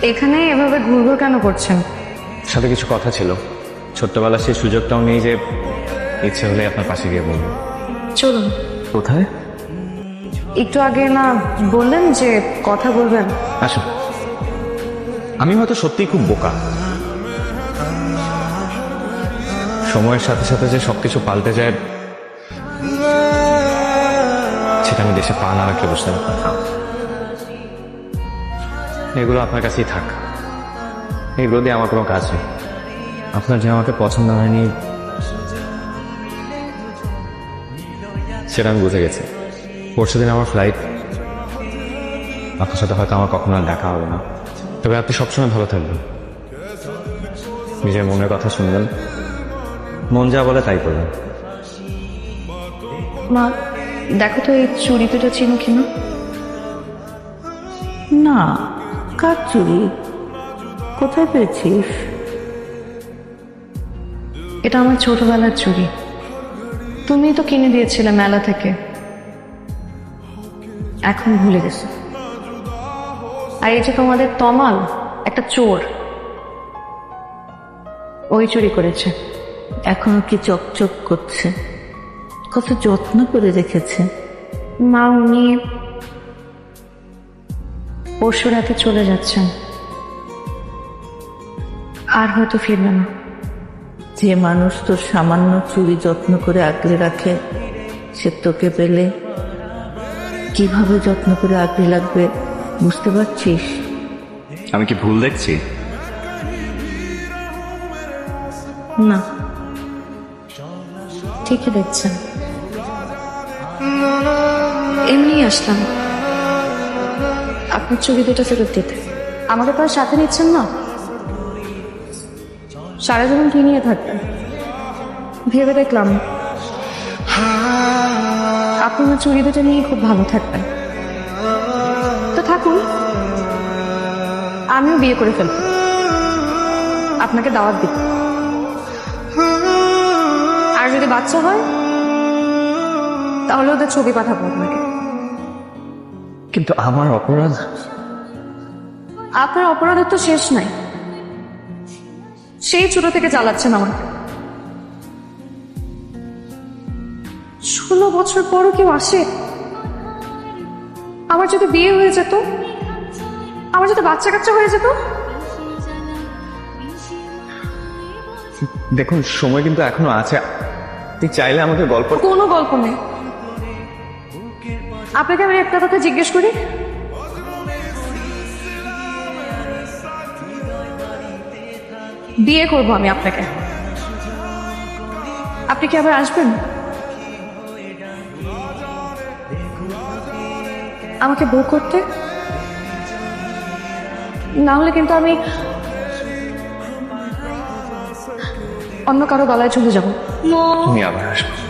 এখানে এভাবে ঘুরঘুর কেন করছেন? সাথে কিছু কথা ছিল, ছোট্টবেলা সেই সুযোগটাও নেই যে ইচ্ছে হলে আপনার পাশে গিয়ে বলবো। চলুন। কোথায়? একটু আগে না বললেন যে কথা বলবেন? আসুন। আমি হয়তো সত্যিই খুব বোকা, সময়ের সাথে সাথে যে সবকিছু পাল্টে যায় সেটা আমি দেশে পা না রাখলে বুঝতে পারতাম। এগুলো আপনার কাছেই থাক, এগুলো দিয়ে আমার কোনো কাজ নেই। আপনার যে আমাকে পছন্দ হয়নি সেটা আমি বুঝে গেছি। পরশুদিন আমার ফ্লাইট, আপনার সাথে হয়তো আমার কখনো আর দেখা হবে না, তবে আপনি সবসময় ভালো থাকবেন, নিজের মনের কথা শুনবেন, মন যা বলে তাই করবেন। মা দেখো তো এই চুড়ি দুটো চিনো কিনা? না, কার চুরি? কোথায় পেয়েছিস? এটা আমার ছোটবেলার চুড়ি, তুমি তো কিনে দিয়েছিলে মেলা থেকে, এখন ভুলে গেছো। আর এই যে তোমাদের তমাল, একটা চোর, ওই চুরি করেছে। এখনো কি চকচক করছে? কত যত্ন করে রেখেছে। মা উনি পরশু রাতে চলে যাচ্ছেন, আর হয়তো ফিরবে না। যে মানুষ তোর সামান্য চুরি যত্ন করে আগলে রাখে, সে তোকে পেলে কিভাবে যত্ন করে আগলে রাখবে বুঝতে পারছিস? আমি কি ভুল দেখছি? না, ঠিকই দেখছেন। এমনি আসলাম আপনার চুড়ি দুটো ফেরত দিতে। আমাকে তো আর সাথে নিচ্ছেন না, সারা জীবন কি নিয়ে থাকবেন? ভেবে দেখলাম আপনার চুড়ি দুটো নিয়ে খুব ভালো থাকবেন, তো থাকুন, আমিও বিয়ে করে ফেলব, আপনাকে দাওয়াত দিব। আর যদি বাচ্চা হয় তাহলে ওদের ছবি পাঠাবো আপনাকে। কিন্তু আমার অপরাধ? আপনার অপরাধের তো শেষ নাই, সেই ছোট থেকে চালাচ্ছেন আমাকে। 16 বছর পরও কেউ আসে? আমার যদি বিয়ে হয়ে যেত, আমার যদি বাচ্চা কাচ্চা হয়ে যেত। দেখুন, সময় কিন্তু এখনো আছে, আপনি চাইলে আমাকে গল্প। কোনো গল্প নেই। আপনাকে আমি একটা কথা জিজ্ঞেস করি, বিয়ে করবো আমি আপনাকে, আপনি কি আবার আসবেন আমাকে বউ করতে? না হলে কিন্তু আমি অন্য কারো গলায় চলে যাবো। তুমি আবার আসবে।